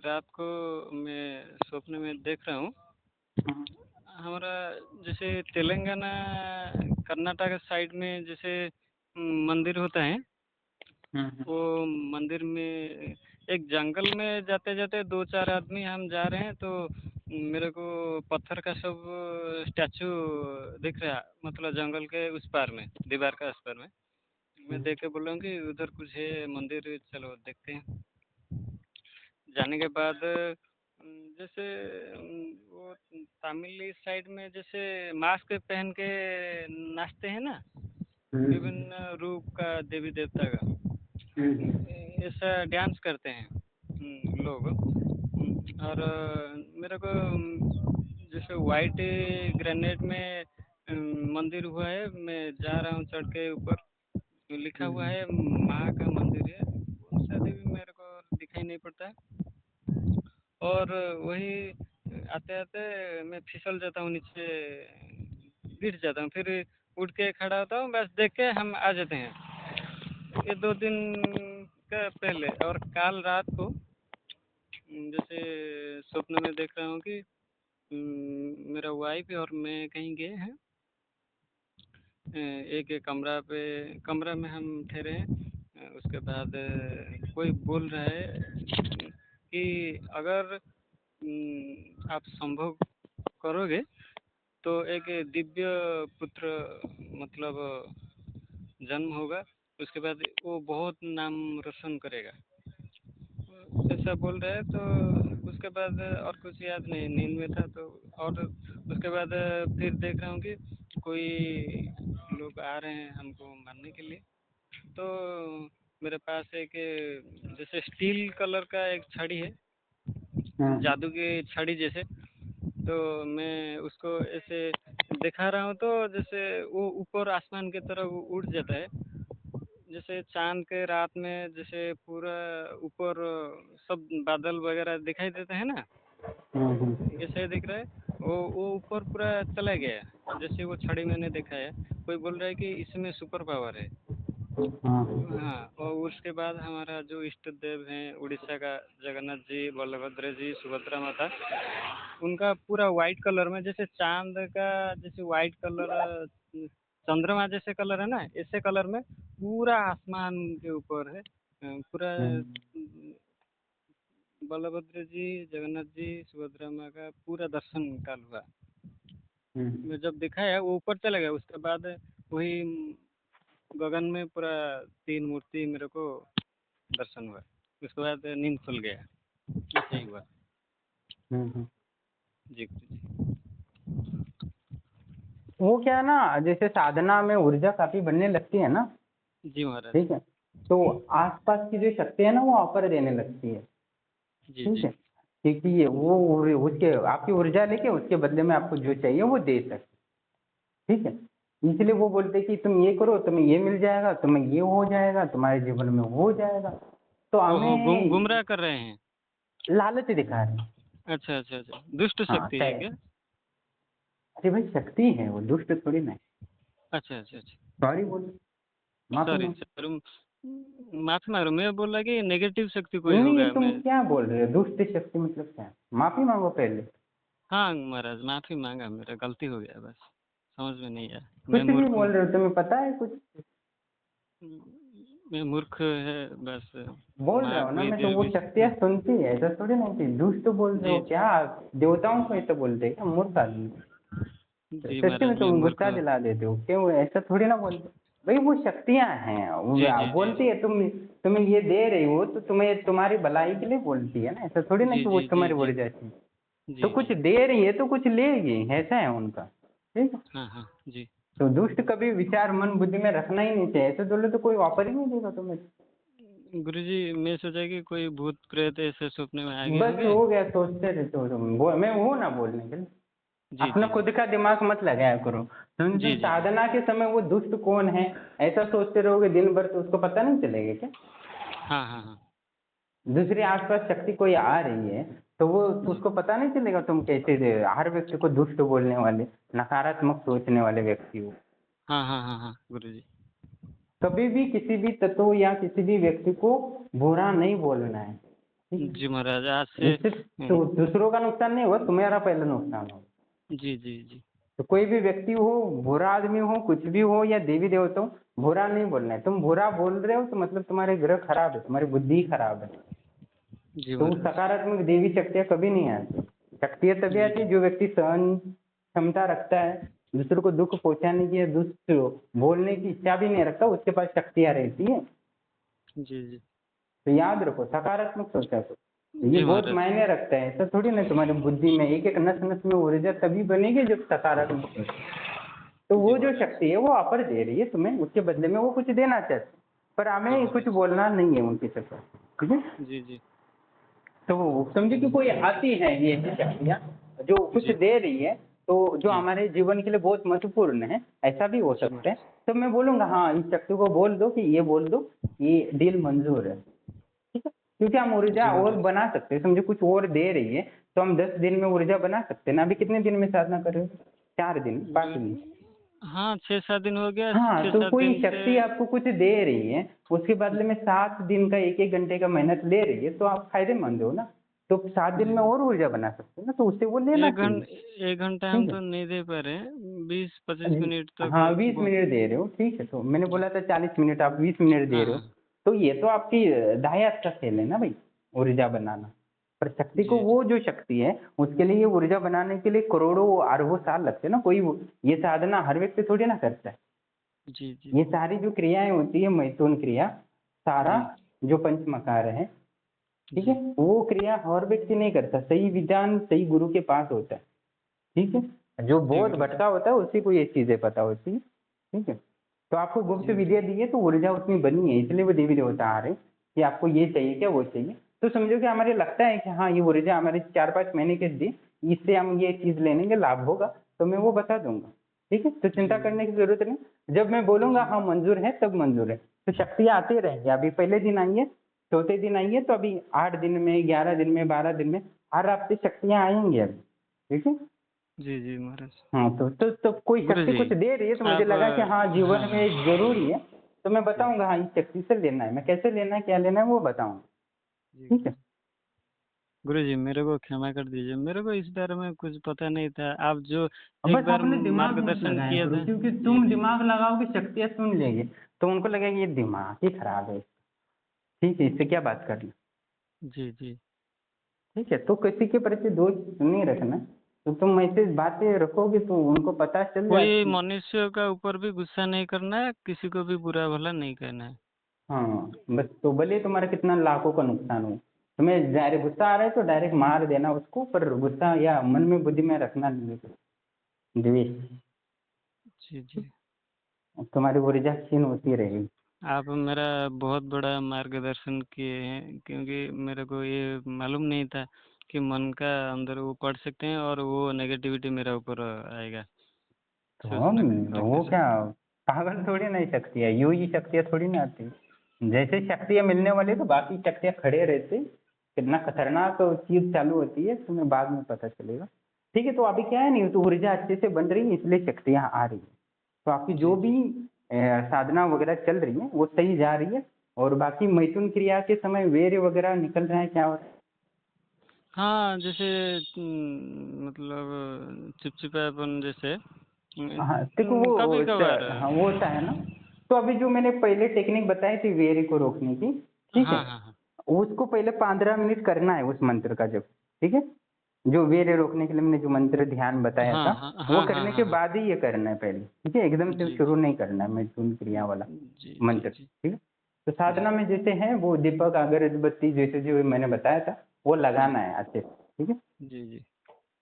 रात को मैं स्वप्न में देख रहा हूँ, हम्म, हमारा जैसे तेलंगाना कर्नाटक साइड में जैसे मंदिर होता है, हम्म, वो मंदिर में एक जंगल में जाते जाते दो चार आदमी हम जा रहे हैं, तो मेरे को पत्थर का सब स्टैचू दिख रहा, मतलब जंगल के उस पार में, दीवार का उस पार में। मैं हम्म, देख के बोल रहा हूँ कि उधर कुछ है मंदिर, चलो देखते हैं। जाने के बाद जैसे वो तमिल साइड में जैसे मास्क पहन के नाचते हैं ना, हम्म, विभिन्न रूप का देवी देवता का हम्म, ऐसा डांस करते हैं लोग। और मेरे को जैसे वाइट ग्रेनेड में मंदिर हुआ है, मैं जा रहा हूँ चढ़ के ऊपर, लिखा हुआ हम्म, है माँ का मंदिर है, कौन सा देवी मेरे को दिखाई नहीं पड़ता है। और वही आते आते मैं फिसल जाता हूँ नीचे, गिर जाता हूँ, फिर उठ के खड़ा होता हूँ, बस देख के हम आ जाते हैं। ये 2 दिन का पहले। और कल रात को जैसे स्वप्न में देख रहा हूँ कि मेरा वाइफ और मैं कहीं गए हैं, एक कमरा में हम ठहरे हैं। उसके बाद कोई बोल रहा है कि अगर आप संभव करोगे तो एक दिव्य पुत्र, मतलब जन्म होगा, उसके बाद वो बहुत नाम रोशन करेगा, ऐसा बोल रहे हैं। तो उसके बाद और कुछ याद नहीं, नींद में था तो। और उसके बाद फिर देख रहा हूँ कि कोई लोग आ रहे हैं हमको मारने के लिए। तो मेरे पास एक जैसे स्टील कलर का एक छड़ी है, हम्म, जादू की छड़ी जैसे। तो मैं उसको ऐसे दिखा रहा हूँ, तो जैसे वो ऊपर आसमान की तरफ उड़ जाता है, जैसे चांद के रात में जैसे पूरा ऊपर सब बादल वगैरह दिखाई देते हैं ना, हम्म, ऐसे दिख रहा है। वो ऊपर पूरा चला गया, जैसे वो छड़ी मैंने देखा है। कोई बोल रहा है कि इसमें सुपर पावर है। हाँ, और उसके बाद हमारा जो इष्ट देव हैं उड़ीसा का, जगन्नाथ जी, बलभद्र जी, सुभद्रा माता, उनका पूरा वाइट कलर में, जैसे चांद का जैसे वाइट कलर, चंद्रमा जैसे कलर है ना, ऐसे कलर में पूरा आसमान के ऊपर है। पूरा हम्म, बलभद्र जी, जगन्नाथ जी, सुभद्रा माँ का पूरा दर्शन काल हुआ। हम्म, मैं जब देखा है वो ऊपर चला गया, उसके बाद वही गगन में पूरा 3 मूर्ति मेरे को दर्शन हुआ। उसके बाद नींद खुल गया, ऐसे ही हुआ। हम्म। जी गुरु जी। वो क्या है ना, जैसे साधना में ऊर्जा काफी बनने लगती है ना, जी महाराज। ठीक है, तो आसपास की जो शक्ति है ना वो ऑफर देने लगती है, जी ठीक जी। है, क्योंकि ये वो उसके आपकी ऊर्जा लेके उसके बदले में आपको जो चाहिए वो दे सकते, ठीक है, इसलिए वो बोलते हैं कि तुम ये करो तुम्हें ये मिल जाएगा, तुम्हें ये हो जाएगा, तुम्हारे जीवन में वो हो जाएगा। तो ओहो, हमें गुमराह कर रहे हैं। लालच दिखा रहे हैं। अच्छा अच्छा अच्छा, दुष्ट हाँ शक्ति है सही। क्या? अरे भाई शक्ति है वो, दुष्ट थोड़ी ना है। अच्छा अच्छा अच्छा। सॉरी बोलो, माफी सॉरी मांगो। सर, माफी मांग रहा हूँ। मैं बोल रहा कि नेगेटिव शक्ति कोई नहीं ये होगा। तुम मैं, क्या बोल रहे हो, दुष्ट शक्ति मतलब क्या है, माफी मांगो पहले। हाँ महाराज, माफी मांगा, मेरा गलती हो गया, बस समझ में नहीं आया। मैं कुछ भी मूर्ख बोल हूँ। रहे हो, तुम्हें पता है कुछ मैं मूर्ख है बस। बोल रहा माँ हो ना, भी मैं तो वो देवी। शक्तियाँ सुनती है, ऐसा थोड़ी ना कि दुष्ट बोल रहे जी हो क्या, देवताओं को ऐसा बोलते हैं क्या, मूर्ख आदमी। जी सच्ची महाराज, में मैं तुम मूर्ख गुस्सा हूँ। दिला देते हो क्यों, ऐसा थोड़ी ना बोलते। भाई वो शक्तियां हैं, वो जी जी जी बोलती है तुम्हें ये दे रही हो तो तुम्हें तुम्हारी भलाई के लिए बोलती है ना, ऐसा थोड़ी ना जी कि वो जी जी तुम्हारी जी बढ़ जाती है। तो जी कुछ जी। दे रही है तो कुछ लेगी, ऐसा है उनका, ठीक है। हाँ हाँ जी। तो दुष्ट कभी विचार मन बुद्धि में रखना ही नहीं चाहिए, ऐसे बोले तो कोई वापर ही नहीं देगा तुम्हें। गुरुजी, मैं सोचा कि कोई भूत प्रेत ऐसे सपने में आ गए बस होंगे। हो गया, सोचते रहते हो तुम, मैं हूँ ना बोलने के लिए। जी अपना जी जी खुद का दिमाग मत लगाया करो, तुम जी जी जी। साधना के समय वो दुष्ट कौन है ऐसा सोचते रहोगे दिन भर तो उसको पता नहीं चलेगा क्या। हाँ हाँ हाँ। दूसरे आसपास शक्ति कोई आ रही है तो वो जी। उसको पता नहीं चलेगा तुम कैसे हर व्यक्ति को दुष्ट बोलने वाले, नकारात्मक सोचने वाले व्यक्ति हो। हाँ हाँ हाँ हाँ गुरुजी। कभी भी किसी भी तत्व या किसी भी व्यक्ति को बुरा नहीं बोलना है, ठीक जी महाराज, आज है, से इससे तो दूसरों का नुकसान नहीं हुआ, तुम्हारा पहला नुकसान हो। जी जी जी तो कोई भी व्यक्ति हो, बुरा आदमी हो, कुछ भी हो, या देवी देवता हो, बुरा नहीं बोलना है। तुम बुरा बोल रहे हो तो मतलब तुम्हारे ग्रह खराब है, तुम्हारी बुद्धि खराब है। जी तो महाराज। सकारात्मक देवी शक्तियाँ कभी नहीं आती। शक्तियाँ तभी जी आती है जो व्यक्ति सहन क्षमता रखता है, दूसरों को दुख पहुंचाने की या दूसरों बोलने की इच्छा भी नहीं रखता, उसके पास शक्तियाँ रहती है। जी जी तो याद रखो, सकारात्मक सोचा करो, ये जी बहुत महाराज। मायने रखता है। ऐसा थोड़ी ना तुम्हारी बुद्धि में एक एक नस नस में ऊर्जा तभी बनेगी जब सकारात्मक सोचो। तो जी वो जो महाराज। शक्ति है वो अपर दे रही है तुम्हें, उसके बदले में वो कुछ देना चाहते हैं, पर जी हमें कुछ महाराज। बोलना नहीं है उनके चक्कर, ठीक है। जी जी तो समझे कि कोई आती है ये ऐसी शक्तियाँ जो कुछ जी दे रही है, तो जो जी हमारे जीवन के लिए बहुत महत्वपूर्ण है, ऐसा भी हो जी सकता है। महाराज। तो मैं बोलूंगा हाँ, इस शक्ति को बोल दो कि ये बोल दो, ये डील मंजूर है, ठीक है। क्योंकि हम ऊर्जा जी और महाराज। बना सकते हैं, समझो कुछ और दे रही है तो हम 10 दिन में ऊर्जा बना सकते हैं ना। अभी कितने दिन में साधना कर रहे हो? 4 दिन, 5 दिन? हाँ, 6-7 दिन हो गया। हाँ, छः तो सात कोई दिन से। शक्ति आपको कुछ दे रही है, उसके बदले में 7 दिन का एक एक घंटे का मेहनत ले रही है, तो आप फायदेमंद हो ना। तो 7 दिन जी में जी। और ऊर्जा बना सकते हो ना, तो उससे वो लेना चाहिए। 1 घंटा हम ठीक तो है। नहीं दे पा रहे हैं, 20-25 मिनट तक। हाँ, 20 मिनट दे रहे हो, ठीक है। तो मैंने बोला था 40 मिनट, आप 20 मिनट दे हाँ रहे हो। हाँ। तो ये तो आपकी दायात का खेल है ना भाई, ऊर्जा बनाना। पर शक्ति को, जी जी वो जो शक्ति है उसके लिए ये ऊर्जा बनाने के लिए करोड़ों अरबों साल लगते हैं ना। कोई ये साधना हर व्यक्ति थोड़ी ना करता है। जी जी ये सारी जो क्रियाएं होती है, मैथुन क्रिया, सारा जी जो पंचमकार है, ठीक है, जी वो क्रिया हर व्यक्ति नहीं करता। सही विधान सही गुरु के पास होता है, ठीक है। जो जी बोध गुरु जी। भटका होता है उसी को ये चीजें पता होती है, ठीक है। तो आपको गुप्त जी गुरु विद्या दी है तो ऊर्जा उसमें बनी है, इसलिए वो देवी देवता आ रहे हैं कि आपको ये चाहिए क्या, वो चाहिए। तो समझो कि हमारे लगता है कि हाँ ये ऊर्जा हमारे 4-5 महीने के दी, इससे हम ये चीज लेने के लाभ होगा, तो मैं वो बता दूंगा, ठीक है। तो चिंता जी करने की जरूरत नहीं। जब मैं बोलूंगा जी हाँ मंजूर है, तब मंजूर है। तो शक्तियाँ आते रहेंगे। अभी पहले दिन आई है, चौथे दिन आई है, तो अभी 8 दिन में, 11 दिन में, 12 दिन में, हर हफ्ते शक्तियाँ आएंगी अभी, ठीक है। जी जी महाराज। हाँ, तो कोई गुरु शक्ति जी, कुछ दे रही है तो मुझे आप लगा कि हाँ जीवन हाँ में जरूरी है, तो मैं जी बताऊंगा हाँ इस शक्ति से लेना है। मैं कैसे लेना है, क्या लेना है, वो बताऊंगा, जी ठीक है। गुरु जी, मेरे को क्षमा कर दीजिए, मेरे को इस बारे में कुछ पता नहीं था। आप जो अब एक बस बार आपने दिमाग मत मार्गदर्शन लगाया किया करो, था। क्योंकि जी तुम जी दिमाग लगाओगे शक्तियाँ सुन लेंगे, तो उनको लगेगा ये दिमाग ही खराब है, ठीक है, इससे क्या बात करना, जी जी। ठीक है। तो किसी के प्रति दोष नहीं रखना। तो तुम ऐसे बातें रखोगे तो उनको पता चल कोई जाती। मनुष्य का ऊपर भी गुस्सा नहीं करना है, किसी को भी बुरा भला नहीं कहना है। हाँ, बस तो भले तुम्हारा कितना लाखों का नुकसान हो, तुम्हें डायरेक्ट गुस्सा आ रहा है तो डायरेक्ट मार देना उसको, पर गुस्सा या मन में बुद्धि में रखना नहीं है, द्वेष। जी जी। तुम्हारी ऊर्जा क्षीण होती रहेगी। आप मेरा बहुत बड़ा मार्गदर्शन किए हैं, क्योंकि मेरे को ये मालूम नहीं था कि मन का अंदर वो पढ़ सकते हैं और वो नेगेटिविटी मेरे ऊपर आएगा तो हम सोचना रखने वो से। क्या पागल थोड़ी ना शक्ति है, यूं ही शक्तियाँ थोड़ी ना आती। जैसे शक्तियाँ मिलने वाली तो बाकी शक्तियाँ खड़े रहते। कितना खतरनाक चीज चालू होती है तुम्हें बाद में पता चलेगा, ठीक है। तो अभी क्या है, नहीं तो ऊर्जा अच्छे से बन रही है इसलिए शक्तियाँ आ रही है। तो आपकी जो जी भी जी। साधना वगैरह चल रही है वो सही जा रही है। और बाकी मैथुन क्रिया के समय वीर्य वगैरह निकल रहा है, क्या हो रहा है? हाँ, जैसे मतलब चिपचिपापन जैसे हाँ देखो वो कभी कभार। हाँ वो होता है ना। तो अभी जो मैंने पहले टेक्निक बताई थी वीर्य को रोकने की, ठीक है, हाँ हाँ हाँ। उसको पहले 15 मिनट करना है उस मंत्र का जब, ठीक है। जो वीर्य रोकने के लिए मैंने जो मंत्र ध्यान बताया हाँ था, हाँ वो हाँ हाँ करने के हाँ हाँ। बाद ही ये करना है पहले, ठीक है। एकदम से जी शुरू जी नहीं करना है मैथुन क्रिया वाला जी जी मंत्र, जी ठीक है। तो जी साधना में जैसे है वो दीपक अगरबत्ती जैसे जो मैंने बताया था वो लगाना जी है अच्छे से, ठीक है। जी जी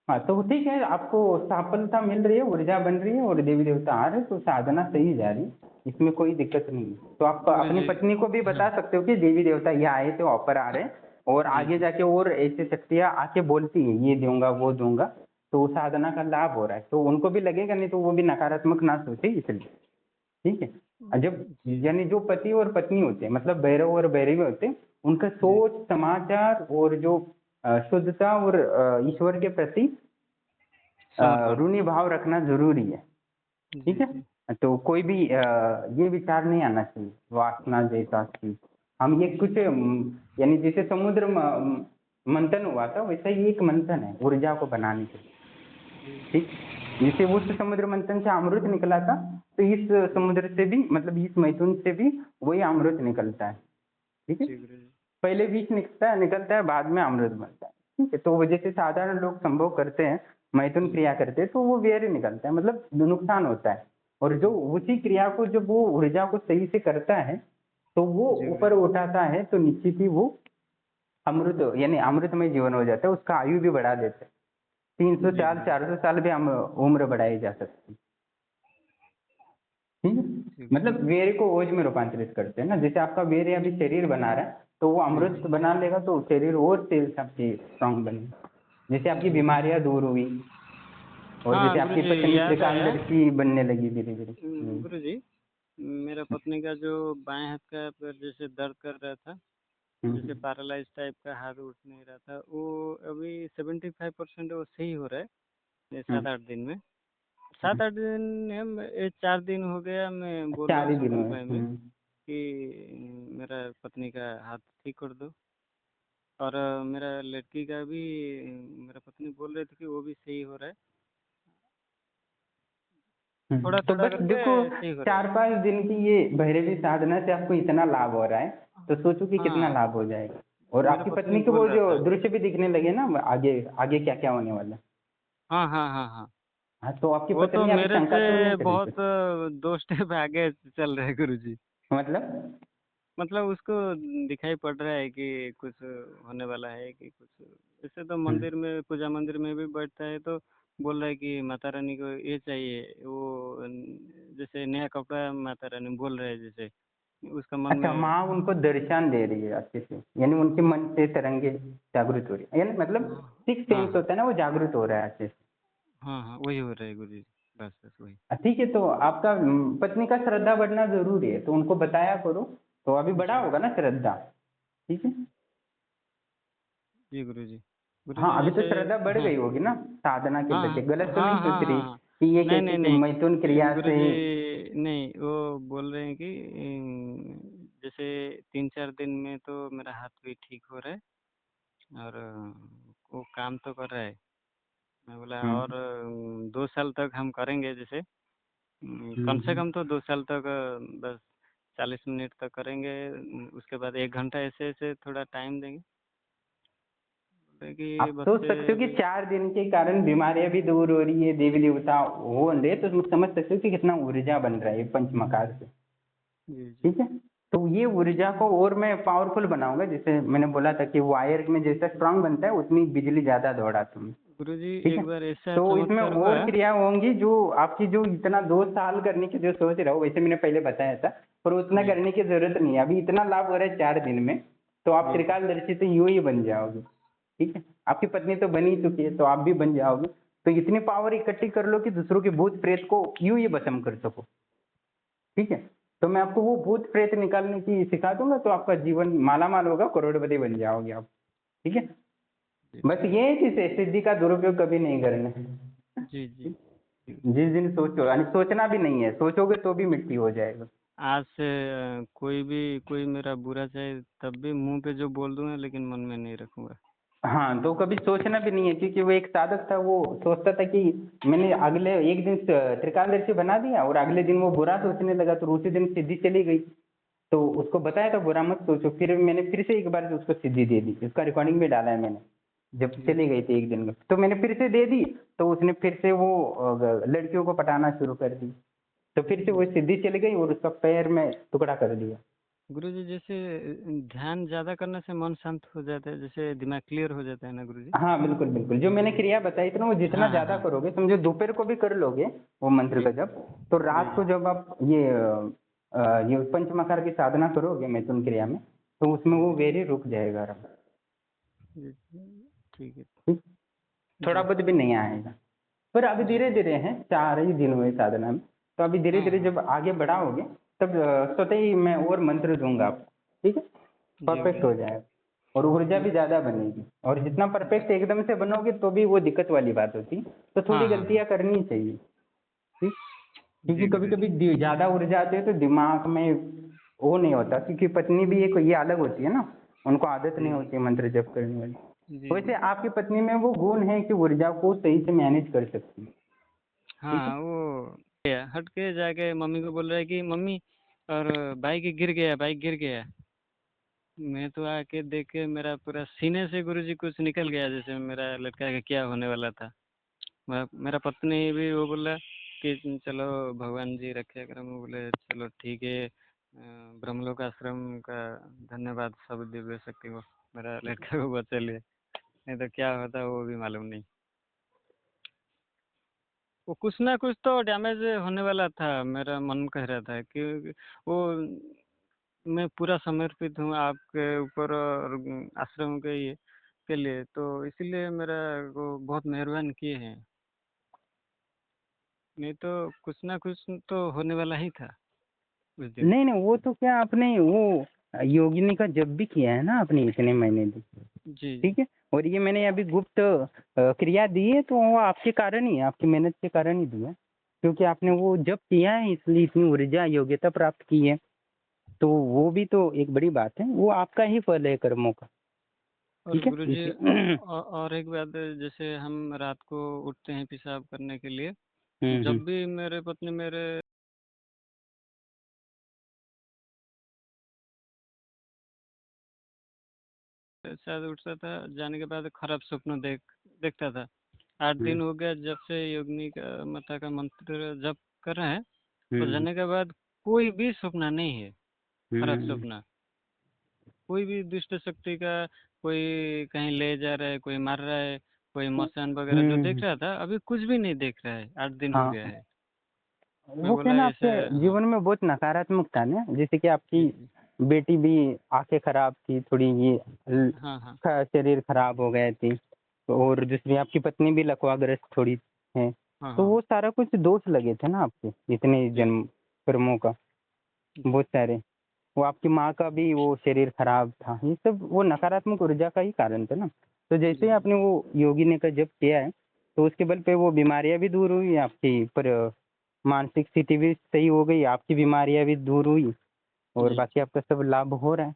हाँ, तो ठीक है, आपको सफलता मिल रही है, ऊर्जा बन रही है और देवी देवता आ रहे हैं, तो साधना सही जा रही है, इसमें कोई दिक्कत नहीं है। तो आप गुरु अपनी जी। पत्नी को भी हाँ बता सकते हो कि देवी देवता ये आए थे, ऑफर आ रहे हैं, और जी आगे जी जाके और ऐसी शक्तियाँ आके बोलती है ये दूंगा वो दूंगा, तो साधना का लाभ हो रहा है, तो उनको भी लगेगा, नहीं तो वो भी नकारात्मक ना सोचे, इसलिए, ठीक है। और जब जी यानी जो पति और पत्नी होते हैं, मतलब भैरव और भैरवी होते हैं, उनका जी। सोच समाचार और जो शुद्धता और ईश्वर के प्रति समर्पण। ऋणी भाव रखना जरूरी है, ठीक जी है। जी तो कोई भी ये विचार नहीं आना चाहिए वासना जैसा चीज, हम ये कुछ यानी जैसे समुद्र मंथन हुआ था, वैसा ही एक मंथन है ऊर्जा को बनाने के लिए। ठीक, जैसे उस समुद्र मंथन से अमृत निकला था, तो इस समुद्र से भी, मतलब इस मैथुन से भी वही अमृत निकलता है। ठीक है, जी गुरुजी। पहले विष निकलता है, बाद में अमृत बनता है। ठीक है, तो वो जैसे साधारण लोग संभोग करते हैं, मैथुन क्रिया करते हैं, तो वो वेर निकलता है, मतलब नुकसान होता है। और जो उसी क्रिया को जब वो ऊर्जा को सही से करता है, तो वो जी ऊपर गुरुजी। उठाता है, तो निश्चित ही वो अमृत यानी अमृतमय जीवन हो जाता है, उसका आयु भी बढ़ा देता है। 300 जी साल गुरुजी। 400 साल भी हम उम्र बढ़ाई जा सकती है। ठीक है, जी मतलब गुरुजी। वेर को ओज में रूपांतरित करते हैं ना। जैसे आपका वेर अभी शरीर बना रहा है, तो वो जी अमृत बना लेगा, तो शरीर और सेल्स आपकी स्ट्रांग बनेगी। जैसे आपकी जी। बीमारियां दूर हुई, और हाँ जैसे आपकी गुरुजी, पत्नी याद आया। त्रिकालदर्शी बनने लगी धीरे धीरे। गुरुजी, मेरा पत्नी का जो बाएं हाथ का पैर जैसे दर्द कर रहा था, जैसे हम्म, पैरालाइज टाइप का, हाथ उठ नहीं रहा था, वो अभी 75% वो सही हो रहा है। ये हम्म, 7-8 दिन में, हम्म। 7-8 दिन में, ये 4 दिन हो गया मैं बोल रहा 4 हूँ ही दिन सुबह में। सुबह में कि मेरा पत्नी का हाथ ठीक कर दो। और मेरा लड़की का भी, मेरा पत्नी बोल रही थी कि वो भी सही हो रहा है, थोड़ा तो थोड़ा बस देखो, करके सही हो रहा है। 4-5 दिन की ये भैरवी साधना से आपको इतना लाभ हो रहा है, तो सोचो कि कितना हाँ, लाभ हो जाएगा। और मेरा आपकी पत्नी पत्नी को बोल वो रहा जो था। दृश्य भी दिखने लगे ना, आगे आगे क्या क्या होने वाला है। हाँ हाँ हाँ हाँ। हाँ, तो आपकी वो तो पत्नी अभी मेरे शंका तो नहीं से करी बहुत कुछ? 2 स्टेप आगे चल रहे हैं गुरुजी। मतलब मतलब उसको दिखाई पड़ रहा है कि कुछ होने वाला है, कि कुछ, जैसे तो हम्म, मंदिर में, पूजा मंदिर में भी बैठता है तो बोल रहा है कि माता रानी को ये चाहिए, वो जैसे नया कपड़ा माता रानी बोल रहे हैं, जैसे उसका मन अच्छा, में। माँ उनको दर्शन दे रही है अच्छे से, यानी उनके मन से तरंगे जागृत हो रही है, यानी मतलब हाँ सिक्स हाँ सेंस हाँ होता है ना, वो जागृत हो रहा है अच्छे से। हाँ हाँ, वही हो रहा है गुरुजी। बस बस वही। ठीक है, तो आपका पत्नी का श्रद्धा बढ़ना जरूरी है, तो उनको बताया करो। तो अभी बढ़ा जी होगा ना श्रद्धा? ठीक है। जी गुरुजी। हाँ, गुरुजी अभी तो जैसे, श्रद्धा बढ़ हाँ गई होगी ना साधना के हाँ प्रति। गलत तो हाँ नहीं हाँ सोच रही हाँ हाँ। कि ये नहीं नहीं कहती कि नहीं, मैथुन क्रिया से। गुरुजी नहीं, वो बोल रहे हैं कि जैसे 3-4 दिन में तो मेरा हाथ भी ठीक हो रहा है, और वो काम तो कर रहा है। मैं बोला और हम्म, 2 साल तक हम करेंगे, जैसे कम से हम्म। कम तो 2 साल तक, बस 40 मिनट तक करेंगे। उसके बाद 1 घंटा ऐसे ऐसे थोड़ा टाइम देंगे। बोले कि आप बस सोच से सकते हो कि अभी। 4 दिन के कारण बीमारियां भी दूर हो रही है, देवी देवता हो रहे, तो तुम समझ सकते हो कि कितना ऊर्जा बन रहा है पंचमकार से। जी जी। ठीक है, तो ये ऊर्जा को और मैं पावरफुल बनाऊंगा, जैसे मैंने बोला था कि वायर में जैसा स्ट्रांग बनता है, उतनी बिजली ज्यादा दौड़ाता हूँ। गुरुजी ठीक है, एक बार ऐसा तो इसमें चमत्कार हुआ। और क्रिया होंगी जो आपकी, जो इतना 2 साल करने की जो सोच रहा हो, वैसे मैंने पहले बताया था, पर उतना जी करने की जरूरत नहीं है, अभी इतना लाभ हो रहा है 4 दिन में। तो आप जी जी। त्रिकालदर्शी तो यूं ही बन जाओगे। ठीक है, आपकी पत्नी तो बन ही चुकी है, तो आप भी बन जाओगे। तो इतनी पावर इकट्ठी कर लो कि दूसरों के भूत प्रेत को यूं ही भस्म कर सको। ठीक है, तो मैं आपको वो भूत प्रेत निकालने की सिखा दूंगा, तो आपका जीवन माला माल होगा, करोड़पति बन जाओगे आप। ठीक है, जी बस ये है कि सिद्धि का दुरुपयोग कभी नहीं करना है। जी जी। जिस दिन सोचो, यानी सोचना भी नहीं है, सोचोगे तो भी मिट्टी हो जाएगा। आज से कोई मेरा बुरा चाहे तब भी मुंह पे जो बोल दूंगा, लेकिन मन में नहीं रखूंगा। हाँ, तो कभी सोचना भी नहीं है, क्योंकि वो एक साधक था, वो सोचता था कि मैंने अगले एक दिन त्रिकालदर्शी बना दिया, और अगले दिन वो बुरा सोचने लगा, तो उसी दिन सिद्धि चली गई। तो उसको बताया था बुरा मत सोचो, फिर मैंने फिर से एक बार उसको सिद्धि दे दी, उसका रिकॉर्डिंग भी डाला है मैंने। जब जी चली गई थी एक दिन में, तो मैंने फिर से दे दी, तो उसने फिर से वो लड़कियों को पटाना शुरू कर दी। तो फिर से वो जी। सिद्धि चली गई, और उसका पैर में टुकड़ा कर दिया। गुरुजी जैसे ध्यान ज्यादा करने से मन शांत हो जाता है, जैसे दिमाग क्लियर हो जाता है ना गुरुजी। हाँ, बिल्कुल बिल्कुल, जो मैंने क्रिया बताई थी ना, वो जितना हाँ ज्यादा हाँ। करोगे, समझो दोपहर को भी कर लोगे वो मंत्र जी का जप, तो जी रात जी को जब आप ये पंचमकार की साधना करोगे मैथुन क्रिया में, तो उसमें जी वो जी वेरी रुक जाएगा आराम। जी। ठीक है। ठीक, थोड़ा जी बहुत भी नहीं आएगा। पर अभी जी। धीरे धीरे है, 4 ही दिन हुए साधना में, तो अभी धीरे हाँ धीरे हाँ। जब आगे बढ़ाओगे, तब स्वतः ही मैं और मंत्र दूंगा आपको। ठीक है, जी परफेक्ट हो गुरुजी। जाएगा, और ऊर्जा भी गुरु। ज्यादा बनेगी। और जितना जी। परफेक्ट एकदम से बनोगे तो भी वो दिक्कत वाली बात होती, तो हाँ थोड़ी हाँ हाँ। गलतियां करनी चाहिए। ठीक, क्योंकि जी कभी गुरुजी। कभी ज्यादा ऊर्जा आती है, तो दिमाग में वो नहीं होता, क्योंकि पत्नी भी एक ये अलग होती है ना, उनको आदत नहीं होती है मंत्र जप करने वाली। जी वैसे जी। आपकी पत्नी में वो गुण है कि ऊर्जा को सही से मैनेज कर सकती है। ठीक है। हाँ वो गया हट के जाके मम्मी को बोल रहा है कि मम्मी और बाइक गिर गया। मैं तो आके देख के मेरा पूरा सीने से गुरुजी कुछ निकल गया, जैसे मेरा लड़का का क्या होने वाला था। मेरा पत्नी भी वो बोला कि चलो भगवान जी रक्षा करें। मैं बोले चलो ठीक है, ब्रह्मलोक आश्रम का धन्यवाद सब दिव्य शक्ति को, मेरा लड़का को बचा लिया, नहीं तो क्या होता वो भी मालूम नहीं। वो कुछ ना कुछ तो डैमेज होने वाला था, मेरा मन कह रहा था कि वो मैं पूरा समर्पित हूँ आपके ऊपर और आश्रम के ये के लिए, तो इसीलिए मेरा को बहुत मेहरबान किए हैं, नहीं तो कुछ ना कुछ तो होने वाला ही था उस दिन। नहीं नहीं, वो तो क्या आपने वो योगिनी का जब भी किया है ना आपने इतने महीने भी। जी जी। ठीक है। और ये मैंने अभी गुप्त क्रिया दी है, तो वो आपके कारण ही है, आपकी मेहनत के कारण ही दी है, क्योंकि आपने वो जब किया है इसलिए इतनी ऊर्जा योग्यता प्राप्त की है। तो वो भी तो एक बड़ी बात है, वो आपका ही फल है कर्मों का। और ठीक है गुरुजी इसलिए और एक बात है, जैसे हम रात को उठते हैं पेशाब करने के लिए, हम्म। जब भी मेरे पत्नी मेरे शायद उठता था, जाने के बाद खराब स्वप्न देखता था। 8 दिन हम्म हो गया जब से योगिनी का माता का मंत्र जप कर रहे हैं, तो हम्म जाने के बाद कोई भी सपना नहीं है खराब हम्म सपना। कोई भी दुष्ट शक्ति का, कोई कहीं ले जा रहा है, कोई मार रहा है, कोई मसान वगैरह जो देख हम्म। रहा था अभी कुछ भी नहीं देख रहा है, 8 दिन हो गया हाँ, है। मैं वो क्या बोला ना ऐसे। आपके हाँ जीवन में बहुत नकारात्मकता ना, जैसे कि आपकी जी जी। बेटी भी आंखें खराब थी थोड़ी, ये हाँ हाँ शरीर खराब हो गए थी, और दूसरी आपकी पत्नी भी लकवाग्रस्त थोड़ी है। हाँ तो हाँ। वो सारा कुछ दोष लगे थे ना आपके इतने जी जन्म कर्मों का, जी बहुत सारे। वो आपकी माँ का भी वो शरीर खराब था, ये सब वो नकारात्मक ऊर्जा का ही कारण था ना। तो जैसे ही जी आपने वो योगिनी का जप किया है, तो उसके बल पे वो बीमारियां भी दूर हुई आपकी, पर मानसिक स्थिति भी सही हो गई, आपकी बीमारियां भी दूर हुई, और जी। बाकी आपका सब लाभ हो रहा है।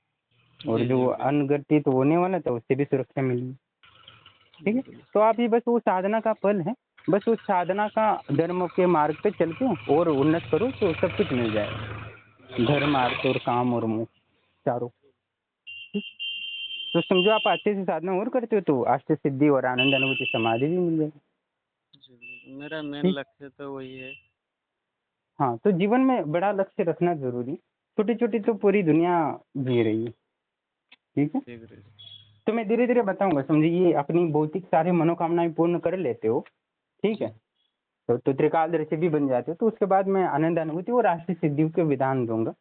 और जी जी जो गुरु अनगतित होने वाला था उससे भी सुरक्षा मिली। जी ठीक है। गुरु तो आप ये बस वो साधना का फल है, बस उस साधना का धर्म के मार्ग पे चल के और उन्नत करो तो सब कुछ मिल जाएगा, धर्म अर्थ और काम और मोक्ष चारों। ठीक। तो समझो आप अच्छे से साधना और करते हो तो अष्ट सिद्धि और आनंद अनुभूति समाधि भी मिल जाएगी। जी गुरु, मेरा मेन ठीक। लक्ष्य तो वही है। हाँ, तो जीवन में बड़ा लक्ष्य रखना जरूरी, छोटी छोटी तो पूरी दुनिया जी रही है। ठीक है। जी गुरु तो मैं धीरे धीरे बताऊंगा, समझिए अपनी भौतिक सारी मनोकामनाएं पूर्ण कर लेते हो। ठीक है। जी तो त्रिकालदर्शी भी बन जाते हो, तो उसके बाद मैं आनंद अनुभूति और राष्ट्रीय सिद्धियों के विधान दूंगा।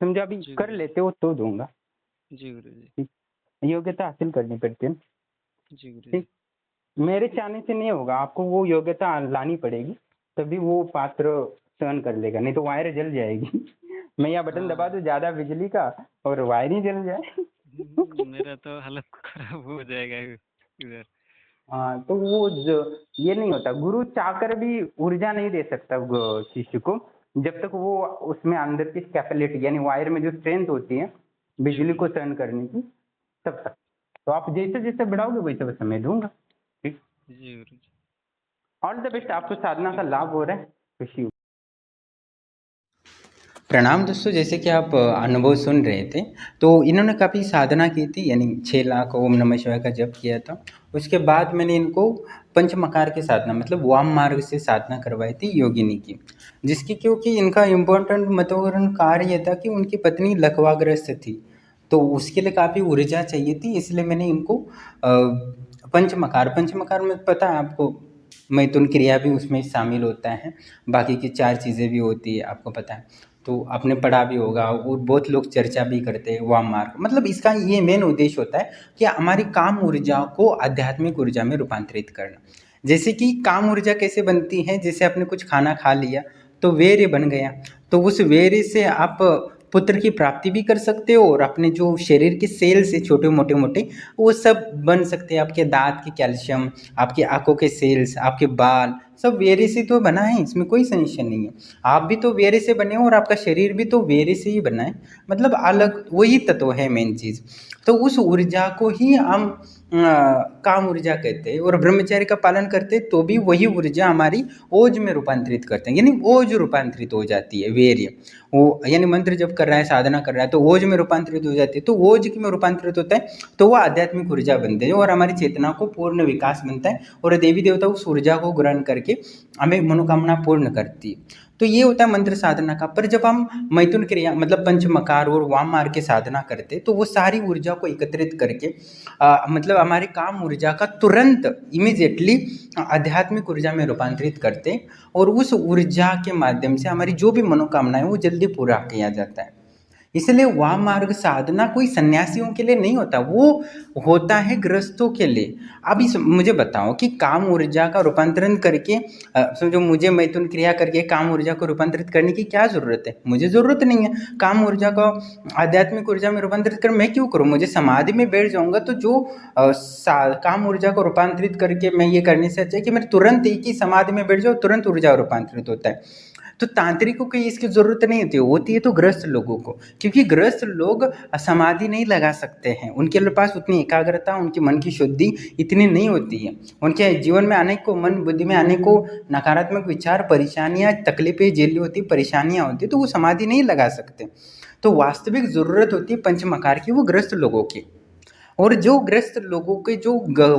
समझो अभी जी कर गुरु लेते हो तो दूंगा। जी गुरु जी। ठीक। योग्यता हासिल करनी पड़ती है। जी गुरु ठीक। जी। मेरे चाहने से नहीं होगा, आपको वो योग्यता लानी पड़ेगी, तभी वो पात्र सहन कर लेगा, नहीं तो वायर जल जाएगी। मैं यहाँ बटन दबा हाँ दूं ज्यादा बिजली का और वायर ही जल जाए। मेरा तो हालत खराब हो जाएगा इधर। हाँ, तो वो जो ये नहीं होता, गुरु चाहकर भी ऊर्जा नहीं दे सकता शिष्य को, जब तक वो उसमें अंदर की कैपेबिलिटी यानी वायर में जो स्ट्रेंथ होती है जी बिजली गुरु को जी। सहन करने की, तब तक। तो आप जैसे जैसे बढ़ाओगे वैसे वैसे मैं दूंगा। ठीक। जी गुरु जी। ऑल द बेस्ट, आपको साधना का लाभ हो रहा है, खुशी हो। प्रणाम दोस्तों, जैसे कि आप अनुभव सुन रहे थे, तो इन्होंने काफ़ी साधना की थी, यानी 6 लाख ओम नमः शिवाय का जप किया था। उसके बाद मैंने इनको पंचमकार की साधना मतलब वाम मार्ग से साधना करवाई थी योगिनी की, जिसकी क्योंकि इनका इम्पोर्टेंट महत्वपूर्ण कार्य ये था कि उनकी पत्नी लकवाग्रस्त थी, तो उसके लिए काफ़ी ऊर्जा चाहिए थी, इसलिए मैंने इनको पंचमकार में पता है आपको, मैथुन क्रिया भी उसमें शामिल होता है, बाकी की 4 चीज़ें भी होती है आपको पता है, तो आपने पढ़ा भी होगा और बहुत लोग चर्चा भी करते हैं वाम मार्ग। मतलब इसका ये मेन उद्देश्य होता है कि हमारी काम ऊर्जा को आध्यात्मिक ऊर्जा में रूपांतरित करना। जैसे कि काम ऊर्जा कैसे बनती है, जैसे आपने कुछ खाना खा लिया तो वीर्य बन गया, तो उस वीर्य से आप पुत्र की प्राप्ति भी कर सकते हो, और अपने जो शरीर के सेल्स है छोटे मोटे मोटे वो सब बन सकते हैं, आपके दांत के कैल्शियम, आपकी आंखों के सेल्स, आपके बाल, सब वेरे से तो बना है, इसमें कोई संशय नहीं है। आप भी तो वेरे से बने हो और आपका शरीर भी तो वेरे से ही बना है, मतलब अलग वही तत्व है मेन चीज़। तो उस ऊर्जा को ही हम काम ऊर्जा कहते हैं, और ब्रह्मचर्य का पालन करते हैं तो भी वही ऊर्जा हमारी ओज में रूपांतरित करते हैं, यानी ओज रूपांतरित हो जाती है, वीर्य। वो यानी मंत्र जब कर रहा है, साधना कर रहा है, तो ओज में रूपांतरित हो जाती है। तो ओज में रूपांतरित होता है तो वो आध्यात्मिक ऊर्जा बनते हैं और हमारी चेतना को पूर्ण विकास बनता है, और देवी देवता उस ऊर्जा को ग्रहण करके हमें मनोकामना पूर्ण करती है। तो ये होता है मंत्र साधना का। पर जब हम मैथुन क्रिया मतलब पंचमकार और वाम मार्ग की साधना करते तो वो सारी ऊर्जा को एकत्रित करके मतलब हमारी काम ऊर्जा का तुरंत इमीडिएटली आध्यात्मिक ऊर्जा में रूपांतरित करते, और उस ऊर्जा के माध्यम से हमारी जो भी मनोकामना है वो जल्दी पूरा किया जाता है। इसलिए वाम मार्ग साधना कोई सन्यासियों के लिए नहीं होता, वो होता है गृहस्थों के लिए। अब इस मुझे बताओ कि काम ऊर्जा का रूपांतरण करके समझो मुझे मैथुन क्रिया करके काम ऊर्जा को रूपांतरित करने की क्या ज़रूरत है? मुझे ज़रूरत नहीं है। काम ऊर्जा को आध्यात्मिक ऊर्जा में रूपांतरित कर मैं क्यों करूँ? मुझे समाधि में बैठ जाऊँगा तो जो काम ऊर्जा को रूपांतरित करके मैं ये करने से अच्छा है कि मैं तुरंत एक ही समाधि में बैठ जाऊँ, तुरंत ऊर्जा रूपांतरित होता है। तो तांत्रिकों को इसकी ज़रूरत नहीं होती है तो गृहस्थ लोगों को, क्योंकि गृहस्थ लोग समाधि नहीं लगा सकते हैं, उनके पास उतनी एकाग्रता, उनके मन की शुद्धि इतनी नहीं होती है। उनके जीवन में अनेक को मन बुद्धि में अनेक को नकारात्मक विचार, परेशानियाँ, तकलीफें झेलनी होती, परेशानियाँ होती, तो वो समाधि नहीं लगा सकते। तो वास्तविक ज़रूरत होती है पंचमकार की, वो गृहस्थ लोगों की। और जो ग्रस्त लोगों के जो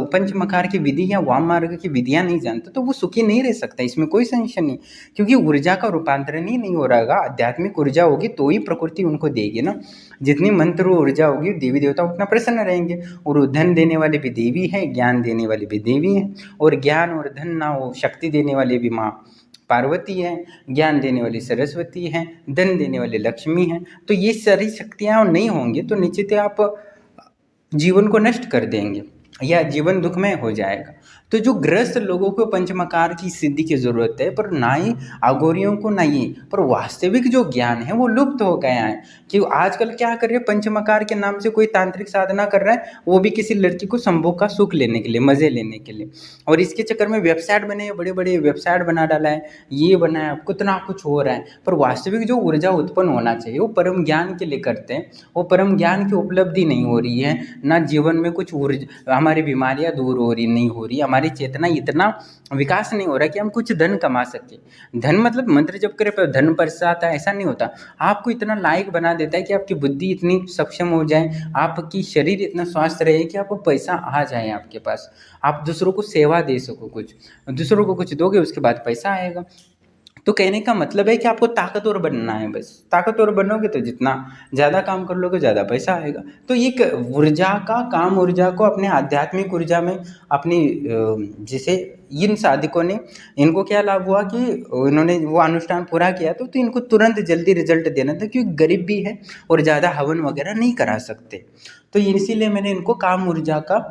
पंचमकार की विधि या वाम मार्ग की विधियां नहीं जानते तो वो सुखी नहीं रह सकता, इसमें कोई संशय नहीं। क्योंकि ऊर्जा का रूपांतरण ही नहीं हो रहा, आध्यात्मिक ऊर्जा होगी तो ही प्रकृति उनको देगी ना। जितनी मंत्र ऊर्जा होगी देवी देवता उतना प्रसन्न रहेंगे, और धन देने वाले भी देवी है, ज्ञान देने वाले भी देवी है, और ज्ञान और धन ना हो शक्ति देने वाले भी माँ पार्वती है, ज्ञान देने वाली सरस्वती है, धन देने वाली लक्ष्मी है। तो ये सारी शक्तियाँ नहीं होंगी तो निश्चित ही आप जीवन को नष्ट कर देंगे या जीवन दुखमय हो जाएगा। तो जो ग्रस्त लोगों को पंचमकार की सिद्धि की जरूरत है, पर ना ही अघोरियों को ना ही, पर वास्तविक जो ज्ञान है वो लुप्त हो गया है। कि आजकल क्या कर रहे हैं, पंचमकार के नाम से कोई तांत्रिक साधना कर रहा है, वो भी किसी लड़की को संभोग का सुख लेने के लिए, मजे लेने के लिए, और इसके चक्कर में वेबसाइट बने, बड़े बड़े वेबसाइट बना डाला है, ये बना है, कितना कुछ हो रहा है। पर वास्तविक जो ऊर्जा उत्पन्न होना चाहिए वो परम ज्ञान के लिए करते हैं, वो परम ज्ञान की उपलब्धि नहीं हो रही है ना, जीवन में कुछ ऊर्जा, हमारी बीमारियां दूर हो रही नहीं हो रही, हमारी चेतना इतना विकास नहीं हो रहा कि हम कुछ धन कमा सके। धन मतलब मंत्र जब करे पर धन बरस आता है, ऐसा नहीं होता। आपको इतना लायक बना देता है कि आपकी बुद्धि इतनी सक्षम हो जाए, आपकी शरीर इतना स्वस्थ रहे कि आपको पैसा आ जाए आपके पास, आप दूसरों को सेवा दे सको, कुछ दूसरों को कुछ दोगे उसके बाद पैसा आएगा। तो कहने का मतलब है कि आपको ताकतवर बनना है, बस ताकतवर बनोगे तो जितना ज़्यादा काम कर लोगे ज़्यादा पैसा आएगा। तो एक ऊर्जा का, काम ऊर्जा को अपने आध्यात्मिक ऊर्जा में अपनी जैसे इन साधकों ने, इनको क्या लाभ हुआ कि इन्होंने वो अनुष्ठान पूरा किया तो इनको तुरंत जल्दी रिजल्ट देना था, क्योंकि गरीब भी है और ज़्यादा हवन वगैरह नहीं करा सकते। तो इसीलिए मैंने इनको काम ऊर्जा का,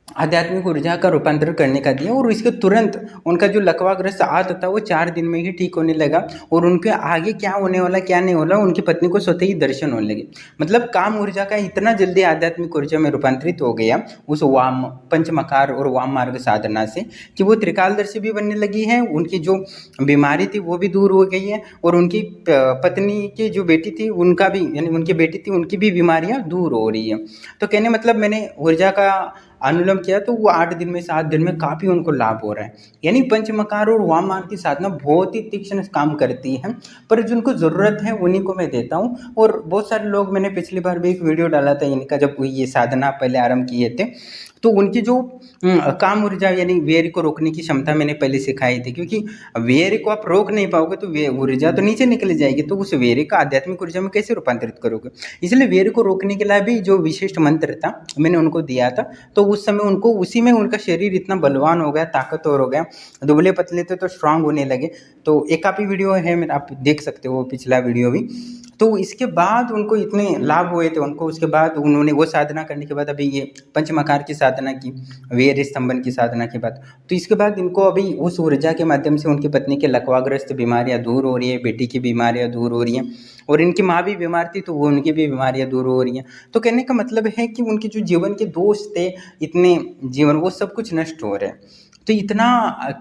आध्यात्मिक ऊर्जा का रूपांतरण करने का दिया, और इसके तुरंत उनका जो लकवाग्रस्त आता था वो 4 दिन में ही ठीक होने लगा, और उनके आगे क्या होने वाला क्या नहीं होना उनकी पत्नी को स्वतः ही दर्शन होने लगे। मतलब काम ऊर्जा का इतना जल्दी आध्यात्मिक ऊर्जा में रूपांतरित हो गया उस वाम पंचमकार और वाम मार्ग साधना से, कि वो त्रिकालदर्शी भी बनने लगी है, उनकी जो बीमारी थी वो भी दूर हो गई है, और उनकी पत्नी की जो बेटी थी उनका भी, यानी उनकी बेटी थी उनकी भी बीमारियाँ दूर हो रही है। तो कहने मतलब मैंने ऊर्जा का अनुलोम किया तो वो 8 दिन में 7 दिन में काफ़ी उनको लाभ हो रहा है। यानी पंचमकार और वाम मार्ग की साधना बहुत ही तीक्ष्ण काम करती है, पर जिनको ज़रूरत है उन्हीं को मैं देता हूँ। और बहुत सारे लोग, मैंने पिछली बार भी एक वीडियो डाला था इनका, जब ये साधना पहले आरंभ किए थे तो उनकी जो काम ऊर्जा यानी वीर्य को रोकने की क्षमता मैंने पहले सिखाई थी, क्योंकि वीर्य को आप रोक नहीं पाओगे तो ऊर्जा तो नीचे निकल जाएगी, तो उस वीर्य का आध्यात्मिक ऊर्जा में कैसे रूपांतरित करोगे। इसलिए वीर्य को रोकने के लिए भी जो विशिष्ट मंत्र था मैंने उनको दिया था, तो उस समय उनको उसी में उनका शरीर इतना बलवान हो गया, ताकतवर हो गया, दुबले पतले थे तो स्ट्रांग होने लगे। तो एक काफ़ी वीडियो है मेरा, आप देख सकते हो पिछला वीडियो भी। तो इसके बाद उनको इतने लाभ हुए थे उनको, उसके बाद उन्होंने वो साधना करने के बाद अभी ये पंचमकार की साधना की, वीर्य स्तंभन की साधना के बाद, तो इसके बाद इनको अभी उस ऊर्जा के माध्यम से उनकी पत्नी के लकवाग्रस्त बीमारियां दूर हो रही है, बेटी की बीमारियां दूर हो रही हैं, और इनकी माँ भी बीमार थी तो वो उनकी भी बीमारियां दूर हो रही हैं। तो कहने का मतलब है कि उनके जो जीवन के दोष थे इतने जीवन, वो सब कुछ नष्ट हो रहे हैं। तो इतना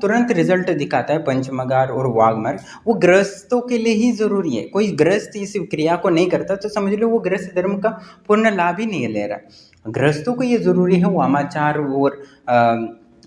तुरंत रिजल्ट दिखाता है पंचमगार और वाघमार्ग। वो गृहस्थों के लिए ही जरूरी है। कोई गृहस्थ इस क्रिया को नहीं करता तो समझ लो वो गृहस्थ धर्म का पूर्ण लाभ ही नहीं ले रहा। गृहस्थों को ये जरूरी है वामाचार और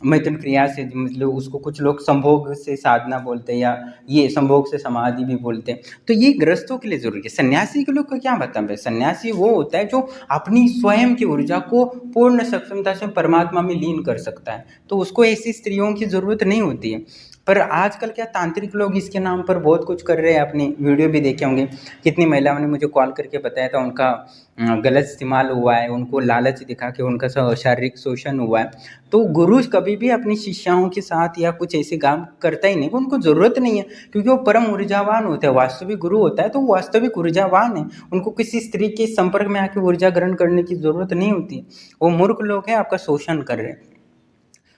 मैथुन क्रिया से, मतलब उसको कुछ लोग संभोग से साधना बोलते हैं या ये संभोग से समाधि भी बोलते हैं। तो ये गृहस्थों के लिए जरूरी है। सन्यासी के लोग का क्या मतलब है? सन्यासी वो होता है जो अपनी स्वयं की ऊर्जा को पूर्ण सक्षमता से परमात्मा में लीन कर सकता है, तो उसको ऐसी स्त्रियों की जरूरत नहीं होती है। पर आजकल क्या तांत्रिक लोग इसके नाम पर बहुत कुछ कर रहे हैं। अपनी वीडियो भी देखे होंगे, कितनी महिलाओं ने मुझे कॉल करके बताया था उनका गलत इस्तेमाल हुआ है, उनको लालच दिखा के उनका शारीरिक शोषण हुआ है। तो गुरु कभी भी अपनी शिष्याओं के साथ या कुछ ऐसे काम करता ही नहीं, उनको ज़रूरत नहीं है, क्योंकि वो परम ऊर्जावान होते हैं। वास्तविक गुरु होता है तो वो वास्तविक ऊर्जावान है, उनको किसी स्त्री के संपर्क में आके ऊर्जा ग्रहण करने की ज़रूरत नहीं होती। वो मूर्ख लोग हैं, आपका शोषण कर रहे हैं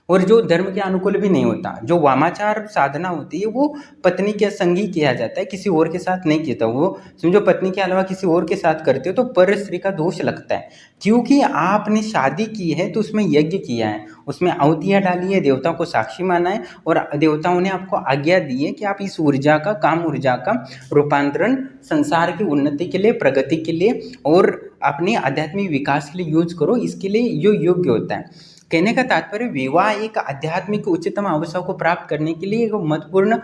और जो धर्म के अनुकूल भी नहीं होता। जो वामाचार साधना होती है वो पत्नी के संग ही किया जाता है, किसी और के साथ नहीं किया। वो समझो पत्नी के अलावा किसी और के साथ करते हो तो पर स्त्री का दोष लगता है, क्योंकि आपने शादी की है तो उसमें यज्ञ किया है, उसमें आहुतियाँ डाली है, देवताओं को साक्षी माना है और देवताओं ने आपको आज्ञा दी है कि आप इस ऊर्जा का, काम ऊर्जा का रूपांतरण संसार की उन्नति के लिए, प्रगति के लिए और अपने आध्यात्मिक विकास के लिए यूज करो। इसके लिए जो योग्य होता है। कहने का तात्पर्य विवाह एक आध्यात्मिक उच्चतम अवस्था को प्राप्त करने के लिए एक महत्वपूर्ण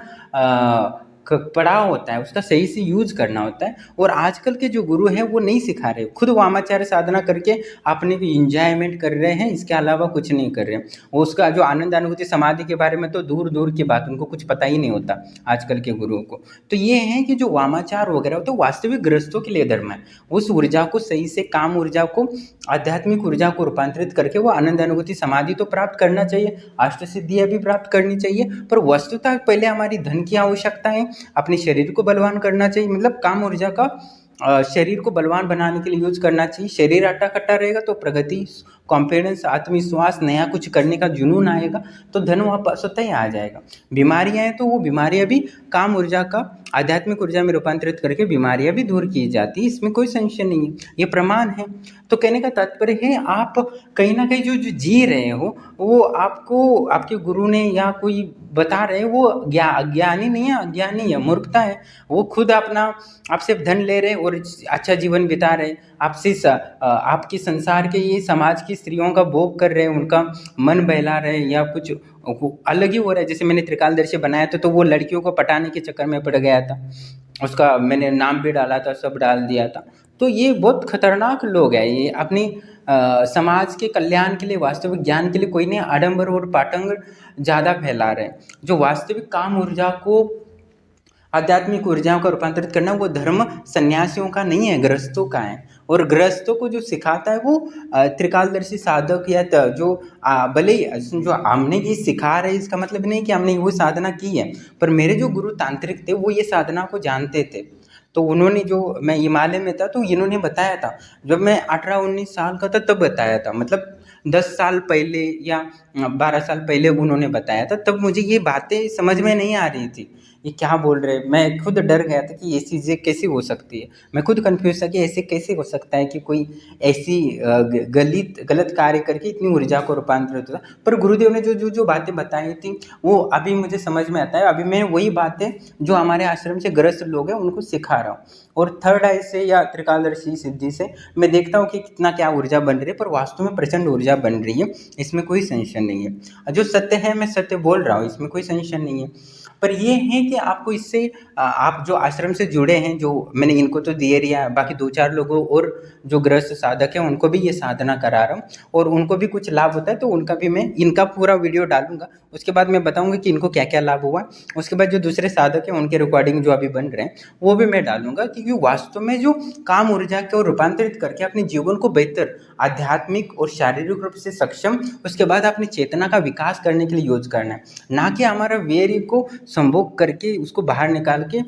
पड़ाव होता है, उसका सही से यूज करना होता है। और आजकल के जो गुरु हैं वो नहीं सिखा रहे, खुद वामाचार्य साधना करके अपने को इंजॉयमेंट कर रहे हैं, इसके अलावा कुछ नहीं कर रहे हैं। उसका जो आनंद अनुभूति समाधि के बारे में तो दूर दूर की बात, उनको कुछ पता ही नहीं होता आजकल के गुरुओं को। तो ये है कि जो वामाचार वगैरह होता है वास्तविक गृहस्थों के लिए धर्म है। उस ऊर्जा को सही से, काम ऊर्जा को, आध्यात्मिक ऊर्जा को रूपांतरित करके वो आनंद अनुभूति समाधि तो प्राप्त करना चाहिए, अष्ट सिद्धियाँ भी प्राप्त करनी चाहिए। पर वस्तुतः पहले हमारी धन की आवश्यकता है, अपने शरीर को बलवान करना चाहिए, मतलब काम ऊर्जा का शरीर को बलवान बनाने के लिए यूज करना चाहिए। शरीर आटा खट्टा रहेगा तो प्रगति, कॉन्फिडेंस, आत्मविश्वास, नया कुछ करने का जुनून आएगा, तो धन वहाँ स्वतः ही आ जाएगा। बीमारियां हैं तो वो बीमारियां भी काम ऊर्जा का आध्यात्मिक ऊर्जा में रूपांतरित करके बीमारियां भी दूर की जाती है, इसमें कोई संशय नहीं है, ये प्रमाण है। तो कहने का तात्पर्य है आप कहीं ना कहीं जो जी रहे हो वो आपको आपके गुरु ने या कोई बता रहे वो ज्ञानी नहीं है, अज्ञानी है, मूर्खता है। वो खुद अपना आपसे धन ले रहे और अच्छा जीवन बिता रहे, आपसे आपके संसार के ये समाज की स्त्रियों का भोग कर रहे हैं, उनका मन बहला रहे या कुछ अलग ही हो रहा है। जैसे मैंने त्रिकालदर्शी बनाया था तो वो लड़कियों को पटाने के चक्कर में पड़ गया था, उसका मैंने नाम भी डाला था, सब डाल दिया था। तो ये बहुत खतरनाक लोग हैं, ये अपनी समाज के कल्याण के लिए, वास्तविक ज्ञान के लिए कोई नहीं, आडंबर और पाटंग ज़्यादा फैला रहे हैं। जो वास्तविक काम ऊर्जा को आध्यात्मिक ऊर्जाओं का रूपांतरित करना वो धर्म सन्यासियों का नहीं है, गृहस्थों का है। और गृहस्थों को जो सिखाता है वो त्रिकालदर्शी साधक या जो भले जो हमने ये सिखा रहे, इसका मतलब नहीं कि हमने वो साधना की है, पर मेरे जो गुरु तांत्रिक थे वो ये साधना को जानते थे। तो उन्होंने, जो मैं हिमालय में था तो इन्होंने बताया था, जब मैं 18-19 साल का था तब बताया था, मतलब 10 साल पहले या 12 साल पहले उन्होंने बताया था। तब मुझे ये बातें समझ में नहीं आ रही थी, ये क्या बोल रहे हैं। मैं खुद डर गया था कि ये चीज़ें कैसे हो सकती है, मैं खुद कंफ्यूज था कि ऐसे कैसे हो सकता है कि कोई ऐसी गलत कार्य करके इतनी ऊर्जा को रूपांतरित होता। पर गुरुदेव ने जो बातें बताई थी वो अभी मुझे समझ में आता है। अभी मैं वही बातें जो हमारे आश्रम से ग्रस्त लोग हैं उनको सिखा रहा हूँ, और थर्ड आई से या त्रिकालदर्शी सिद्धि से मैं देखता हूँ कि कितना क्या ऊर्जा बन रही है, पर वास्तव में प्रचंड ऊर्जा बन रही है, इसमें कोई संशय नहीं है। जो सत्य है मैं सत्य बोल रहा हूँ, इसमें कोई संशय नहीं है। पर ये है कि आपको इससे आप जो आश्रम से जुड़े हैं, जो मैंने इनको तो दिए रिया, बाकी 2-4 लोगों और जो गृहस्थ साधक हैं उनको भी ये साधना करा रहा हूँ और उनको भी कुछ लाभ होता है, तो उनका भी मैं इनका पूरा वीडियो डालूंगा। उसके बाद मैं बताऊंगा कि इनको क्या क्या लाभ हुआ। उसके बाद जो दूसरे साधक हैं उनके रिकॉर्डिंग जो अभी बन रहे हैं वो भी मैं डालूंगा, क्योंकि वास्तव में जो काम ऊर्जा को रूपांतरित करके अपने जीवन को बेहतर आध्यात्मिक और शारीरिक रूप से सक्षम, उसके बाद अपनी चेतना का विकास करने के लिए यूज करना है, ना कि हमारा वीर्य को संभोग करके उसको बाहर निकाल के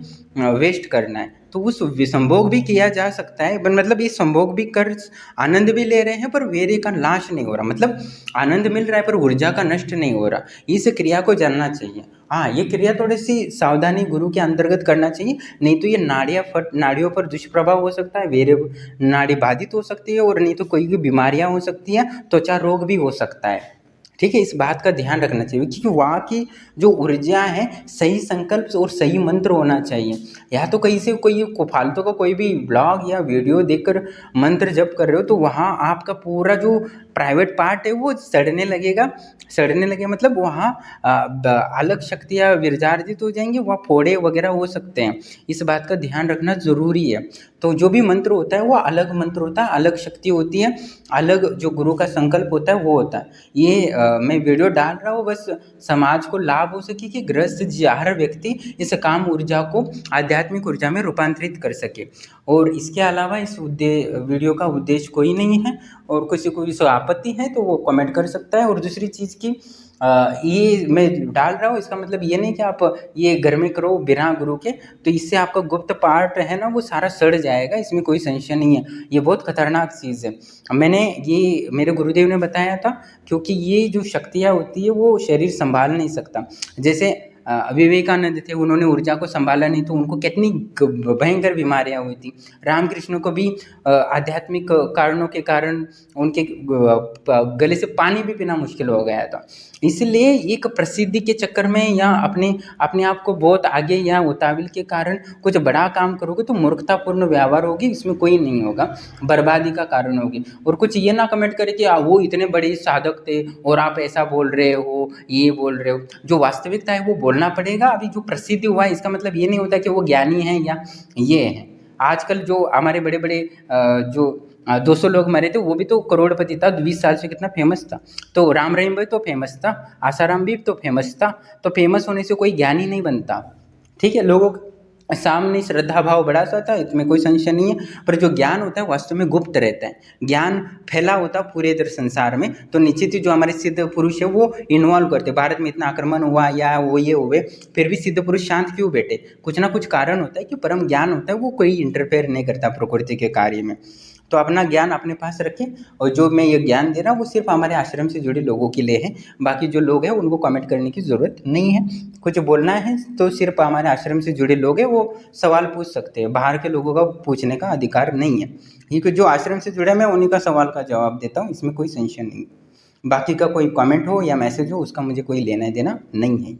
वेस्ट करना है। तो उस संभोग भी किया जा सकता है, मतलब ये संभोग भी कर आनंद भी ले रहे हैं, पर वीर्य का नाश नहीं हो रहा, मतलब आनंद मिल रहा है पर ऊर्जा का नष्ट नहीं हो रहा। इस क्रिया को जानना चाहिए। हाँ, ये क्रिया थोड़ी सी सावधानी गुरु के अंतर्गत करना चाहिए, नहीं तो ये नाड़ियों पर दुष्प्रभाव हो सकता है, वीर्य नाड़ी बाधित हो सकती है, और नहीं तो कोई भी बीमारियां हो सकती हैं, त्वचा रोग भी हो सकता है। ठीक है, इस बात का ध्यान रखना चाहिए, क्योंकि वहाँ की जो ऊर्जा है सही संकल्प और सही मंत्र होना चाहिए। या तो कहीं से कोई फालतू का कोई भी ब्लॉग या वीडियो देखकर मंत्र जप कर रहे हो तो वहाँ आपका पूरा जो प्राइवेट पार्ट है वो सड़ने लगेगा। सड़ने लगे मतलब वहाँ अलग शक्तियाँ विर्जार्जित हो जाएंगी, वहाँ फोड़े वगैरह हो सकते हैं। इस बात का ध्यान रखना ज़रूरी है। तो जो भी मंत्र होता है वो अलग मंत्र होता है, अलग शक्ति होती है, अलग जो गुरु का संकल्प होता है वो होता है। ये मैं वीडियो डाल रहा हूँ बस समाज को लाभ हो सके कि ग्रस्त हर व्यक्ति इस काम ऊर्जा को आध्यात्मिक ऊर्जा में रूपांतरित कर सके। और इसके अलावा इस वीडियो का उद्देश्य कोई नहीं है, और किसी को इससे आपत्ति है तो वो कमेंट कर सकता है। और दूसरी चीज़ की ये मैं डाल रहा हूँ इसका मतलब ये नहीं कि आप ये घर में करो बिना गुरु के, तो इससे आपका गुप्त पार्ट है ना वो सारा सड़ जाएगा, इसमें कोई संशय नहीं है। ये बहुत खतरनाक चीज़ है। मैंने ये मेरे गुरुदेव ने बताया था, क्योंकि ये जो शक्तियाँ होती है वो शरीर संभाल नहीं सकता। जैसे विवेकानंद थे, उन्होंने ऊर्जा को संभाला नहीं तो उनको कितनी भयंकर बीमारियां हुई थी। रामकृष्ण को भी आध्यात्मिक कारणों के कारण उनके गले से पानी भी पीना मुश्किल हो गया था। इसलिए एक प्रसिद्धि के चक्कर में या अपने आप को बहुत आगे या उतावल के कारण कुछ बड़ा काम करोगे तो मूर्खतापूर्ण व्यवहार होगी, इसमें कोई नहीं होगा, बर्बादी का कारण होगी। और कुछ ये ना कमेंट करे कि वो इतने बड़े साधक थे और आप ऐसा बोल रहे हो, ये बोल रहे हो। जो वास्तविकता है वो बोलना पड़ेगा। अभी जो प्रसिद्धि हुआ है इसका मतलब ये नहीं होता कि वो ज्ञानी है या ये है। आजकल जो हमारे बड़े बड़े जो 200 लोग मरे थे वो भी तो करोड़पति था, 20 साल से कितना फेमस था। तो राम रहीम भाई तो फेमस था, आसाराम भी तो फेमस था। तो फेमस होने से कोई ज्ञानी नहीं बनता। ठीक है, लोगों के सामने श्रद्धा भाव बड़ा सा था, इसमें कोई संशय नहीं है। पर जो ज्ञान होता है वास्तव में गुप्त रहता है, ज्ञान फैला होता है पूरे इधर संसार में। तो निश्चित ही जो हमारे सिद्ध पुरुष है वो इन्वॉल्व करते। भारत में इतना आक्रमण हुआ या वो ये हुए, फिर भी सिद्ध पुरुष शांत क्यों बैठे? कुछ ना कुछ कारण होता है कि परम ज्ञान होता है वो कोई इंटरफेयर नहीं करता प्रकृति के कार्य में। तो अपना ज्ञान अपने पास रखें, और जो मैं ये ज्ञान दे रहा हूँ वो सिर्फ हमारे आश्रम से जुड़े लोगों के लिए है। बाकी जो लोग हैं उनको कमेंट करने की ज़रूरत नहीं है। कुछ बोलना है तो सिर्फ हमारे आश्रम से जुड़े लोग हैं वो सवाल पूछ सकते हैं, बाहर के लोगों का पूछने का अधिकार नहीं है। क्योंकि जो आश्रम से जुड़े मैं उन्हीं का सवाल का जवाब देता हूँ, इसमें कोई संशय नहीं। बाकी का कोई कमेंट हो या मैसेज हो उसका मुझे कोई लेना देना नहीं है।